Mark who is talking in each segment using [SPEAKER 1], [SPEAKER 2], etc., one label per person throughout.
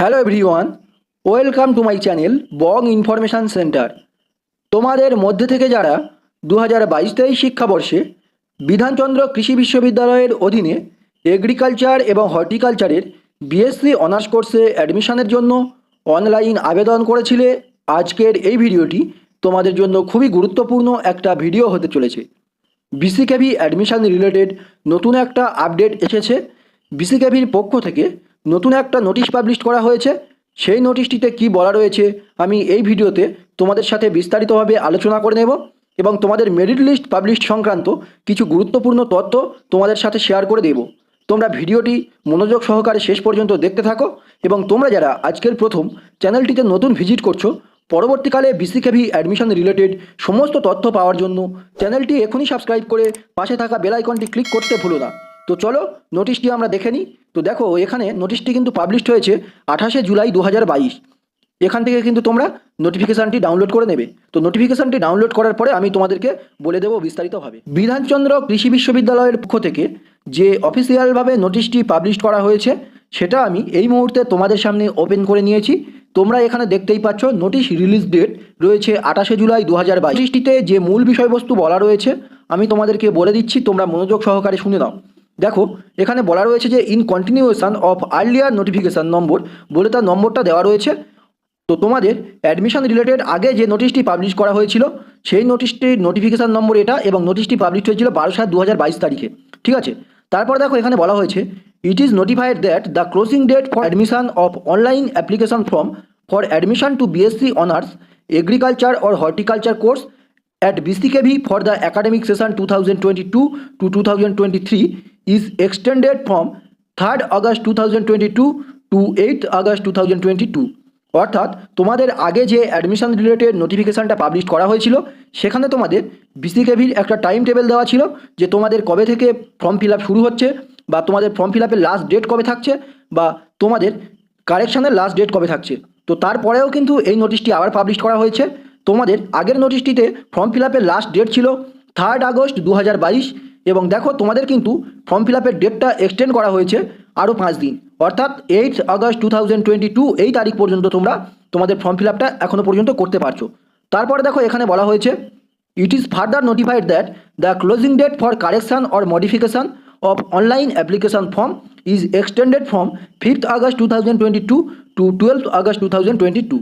[SPEAKER 1] Hello everyone, welcome to my channel Bong information centre. তোমাদের মধ্যে থেকে যারা 2022-23 শিক্ষাবর্ষে বিধানচন্দ্র কৃষি বিশ্ববিদ্যালয়ের অধীনে এগ্রিকালচার এবং হর্টিকালচারের বিএসসি অনার্স কোর্সে অ্যাডমিশনের জন্য অনলাইন আবেদন করেছিলে, আজকের এই ভিডিওটি তোমাদের জন্য খুবই গুরুত্বপূর্ণ একটা ভিডিও হতে চলেছে। বিসিকেভি অ্যাডমিশন রিলেটেড নতুন একটা আপডেট এসেছে। বিসিকেভির পক্ষ থেকে নতুন একটা নোটিশ পাবলিশ করা হয়েছে। সেই নোটিশটিতে কি বলা রয়েছে আমি এই ভিডিওতে তোমাদের সাথে বিস্তারিতভাবে আলোচনা করে নেব এবং তোমাদের মেরিট লিস্ট পাবলিশ সংক্রান্ত কিছু গুরুত্বপূর্ণ তথ্য তোমাদের সাথে শেয়ার করে দেব। তোমরা ভিডিওটি মনোযোগ সহকারে শেষ পর্যন্ত দেখতে থাকো এবং তোমরা যারা আজকের প্রথম চ্যানেলটিতে নতুন ভিজিট করছো, পরবর্তীকালে বিসিকেভি অ্যাডমিশন রিলেটেড সমস্ত তথ্য পাওয়ার জন্য চ্যানেলটি এখনই সাবস্ক্রাইব করে পাশে থাকা বেল আইকনটি ক্লিক করতে ভুলো না। তো চলো নোটিশটি আমরা দেখে নিই। তো দেখো, এখানে নোটিশটি কিন্তু পাবলিশড হয়েছে 28শে জুলাই 2022। এখান থেকে কিন্তু তোমরা নোটিফিকেশানটি ডাউনলোড করে নেবে। তো নোটিফিকেশানটি ডাউনলোড করার পরে আমি তোমাদেরকে বলে দেবো বিস্তারিতভাবে। বিধানচন্দ্র কৃষি বিশ্ববিদ্যালয়ের পক্ষ থেকে যে অফিসিয়ালভাবে নোটিশটি পাবলিশ করা হয়েছে সেটা আমি এই মুহূর্তে তোমাদের সামনে ওপেন করে নিয়েছি। তোমরা এখানে দেখতেই পাচ্ছ নোটিশ রিলিজ ডেট রয়েছে 28শে জুলাই 2022। নোটিশটিতে যে মূল বিষয়বস্তু বলা রয়েছে আমি তোমাদেরকে বলে দিচ্ছি, তোমরা মনোযোগ সহকারে শুনে নাও। দেখো, এখানে বলা রয়েছে যে in continuation of earlier notification নম্বর বলে তার নম্বরটা দেওয়া রয়েছে। তো তোমাদের অ্যাডমিশন রিলেটেড আগে যে নোটিশটি পাবলিশ করা হয়েছিল সেই নোটিশটির নোটিফিকেশান নম্বর এটা, এবং নোটিশটি পাবলিশ হয়েছিল 12/7/2022 তারিখে। ঠিক আছে, তারপর দেখো এখানে বলা হয়েছে it is notified that the closing date for admission of online application form for admission to BSc honours agriculture or horticulture course at BCKV for the academic session 2022 to 2023 is extended from 3rd August 2022 to 8th August 2022। অর্থাৎ তোমাদের আগে যে admission related নোটিফিকেশানটা publish করা হয়েছিল সেখানে তোমাদের বিসিকেভির একটা time table দেওয়া ছিল যে তোমাদের কবে থেকে ফর্ম ফিল আপ শুরু হচ্ছে, বা তোমাদের ফর্ম ফিল আপের লাস্ট ডেট কবে থাকছে, বা তোমাদের কারেকশানের লাস্ট ডেট কবে থাকছে। তো তারপরেও কিন্তু এই নোটিশটি আবার পাবলিশ করা হয়েছে। তোমাদের আগের নোটিশটিতে ফর্ম ফিল আপের লাস্ট ডেট ছিল 3rd আগস্ট 2022, এবং দেখো তোমাদের কিন্তু ফর্ম ফিল আপের ডেটটা এক্সটেন্ড করা হয়েছে আরও 5 দিন, অর্থাৎ 8th আগস্ট 2022 এই তারিখ পর্যন্ত তোমরা তোমাদের ফর্ম ফিল আপটা এখনও পর্যন্ত করতে পারছো। তারপরে দেখো এখানে বলা হয়েছে it is further notified that the closing date for correction or modification of online application form is extended from 5th August 2022 to 12th August 2022।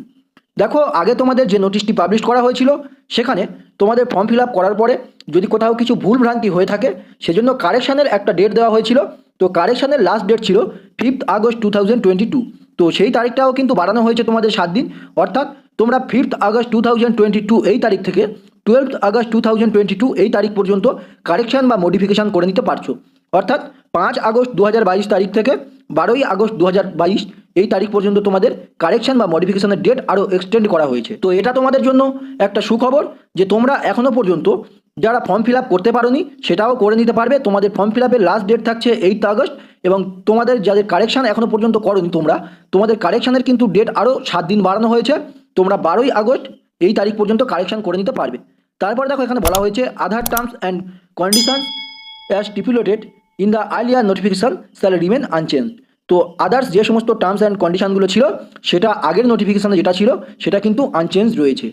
[SPEAKER 1] দেখো, আগে তোমাদের যে নোটিশটি পাবলিশ করা হয়েছিল সেখানে তোমাদের ফর্ম ফিল আপ করার পরে যদি কোথাও কিছু ভুল ভ্রান্তি হয়ে থাকে সেজন্য কারেকশানের একটা ডেট দেওয়া হয়েছিল। তো কারেকশানের লাস্ট ডেট ছিল 5th আগস্ট 2022। তো সেই তারিখটাও কিন্তু বাড়ানো হয়েছে তোমাদের 7 দিন, অর্থাৎ তোমরা 5th আগস্ট 2022 এই তারিখ থেকে 12th আগস্ট 2022 এই তারিখ পর্যন্ত কারেকশান বা মডিফিকেশান করে নিতে পারছো। অর্থাৎ 5 আগস্ট 2022 তারিখ থেকে 12ই আগস্ট 2022 এই তারিখ পর্যন্ত তোমাদের কারেকশান বা মডিফিকেশানের ডেট আরও এক্সটেন্ড করা হয়েছে। তো এটা তোমাদের জন্য একটা সুখবর যে তোমরা এখনও পর্যন্ত যারা ফর্ম ফিল আপ করতে পারোনি সেটাও করে নিতে পারবে। তোমাদের ফর্ম ফিল আপের লাস্ট ডেট থাকছে 8th আগস্ট, এবং তোমাদের যাদের কারেকশান এখনও পর্যন্ত করোনি তোমাদের কারেকশানের কিন্তু ডেট আরও 7 দিন বাড়ানো হয়েছে। তোমরা 12ই আগস্ট এই তারিখ পর্যন্ত কারেকশান করে নিতে পারবে। তারপর দেখো এখানে বলা হয়েছে Aadhaar terms and conditions as stipulated in the earlier notification shall remain unchanged. তো আদার্স যে সমস্ত টার্মস অ্যান্ড কন্ডিশনগুলো ছিল সেটা আগের নোটিফিকেশানে যেটা ছিল সেটা কিন্তু আনচেঞ্জ রয়েছে,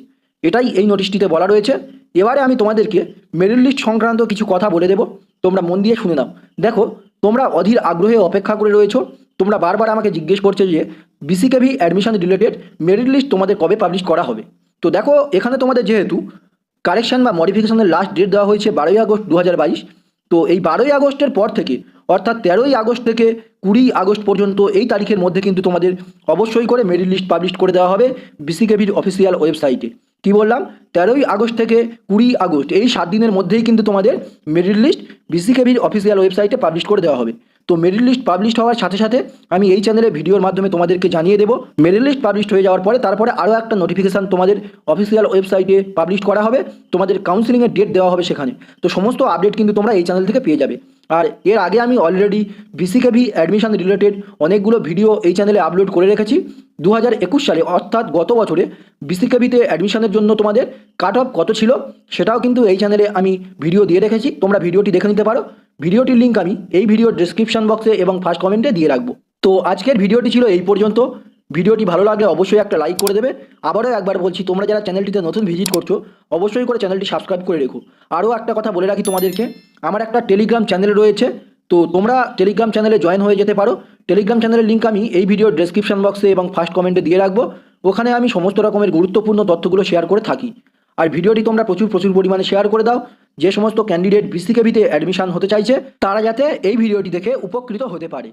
[SPEAKER 1] এটাই এই নোটিশটিতে বলা রয়েছে। এবারে আমি তোমাদেরকে মেরিট লিস্ট সংক্রান্ত কিছু কথা বলে দেবো, তোমরা মন দিয়ে শুনে নাও। দেখো, তোমরা অধীর আগ্রহে অপেক্ষা করে রয়েছো, তোমরা বারবার আমাকে জিজ্ঞেস করছে যে BCKV admission related merit list তোমাদের কবে পাবলিশ করা হবে। তো দেখো, এখানে তোমাদের যেহেতু কারেকশান বা মডিফিকেশানের লাস্ট ডেট দেওয়া হয়েছে 12ই আগস্ট 2022, তো এই 12ই আগস্টের পর থেকে অর্থাৎ 13ই আগস্ট থেকে 20 আগস্ট পর্যন্ত এই তারিখের মধ্যে কিন্তু তোমাদের অবশ্যই করে মেরিট লিস্ট পাবলিশ করে দেওয়া হবে বিসিকেভির অফিসিয়াল ওয়েবসাইটে। কি বললাম, 13ই আগস্ট থেকে 20 আগস্ট এই 7 দিনের মধ্যেই কিন্তু তোমাদের মেরিট লিস্ট বিসিকেভির অফিসিয়াল ওয়েবসাইটে পাবলিশ করে দেওয়া হবে। তো মেরিট লিস্ট পাবলিশ হওয়ার সাথে সাথে আমি এই চ্যানেলে ভিডিওর মাধ্যমে তোমাদেরকে জানিয়ে দেবো। মেরিট লিস্ট পাবলিশ হয়ে যাওয়ার পরে তারপরে আরও একটা নোটিফিকেশান তোমাদের অফিসিয়াল ওয়েবসাইটে পাবলিশ করা হবে, তোমাদের কাউন্সিলিংয়ের ডেট দেওয়া হবে সেখানে। তো সমস্ত আপডেট কিন্তু তোমরা এই চ্যানেল থেকে পেয়ে যাবে। আর এর আগে আমি অলরেডি বিসিকেভি অ্যাডমিশন রিলেটেড অনেকগুলো ভিডিও এই চ্যানেলে আপলোড করে রেখেছি। 2021 সালে অর্থাৎ গত বছরে বিসিকেভিতে অ্যাডমিশনের জন্য তোমাদের কাট অফ কত ছিল সেটাও কিন্তু এই চ্যানেলে আমি ভিডিও দিয়ে রেখেছি, তোমরা ভিডিওটি দেখে নিতে পারো। ভিডিওটির লিঙ্ক আমি এই ভিডিওর ডেসক্রিপশন বক্সে এবং ফার্স্ট কমেন্টে দিয়ে রাখবো। তো আজকের ভিডিওটি ছিল এই পর্যন্ত। ভিডিওটি ভালো লাগলে অবশ্যই একটা লাইক করে দেবে। আবারও একবার বলছি, তোমরা যারা চ্যানেলটিতে নতুন ভিজিট করছো অবশ্যই করে চ্যানেলটি সাবস্ক্রাইব করে রেখো। আরও একটা কথা বলে রাখি তোমাদেরকে, আমার একটা টেলিগ্রাম চ্যানেল রয়েছে, তো তোমরা টেলিগ্রাম চ্যানেলে জয়েন হয়ে যেতে পারো। টেলিগ্রাম চ্যানেলের লিঙ্ক আমি এই ভিডিওর ডেসক্রিপশন বক্সে এবং ফার্স্ট কমেন্টে দিয়ে রাখবো। ওখানে আমি সমস্ত রকমের গুরুত্বপূর্ণ তথ্যগুলো শেয়ার করে থাকি। আর ভিডিওটি তোমরা প্রচুর পরিমাণে শেয়ার করে দাও, যে সমস্ত ক্যান্ডিডেট BCKV তে অ্যাডমিশন হতে চাইছে তারা যাতে এই ভিডিওটি দেখে উপকৃত হতে পারে।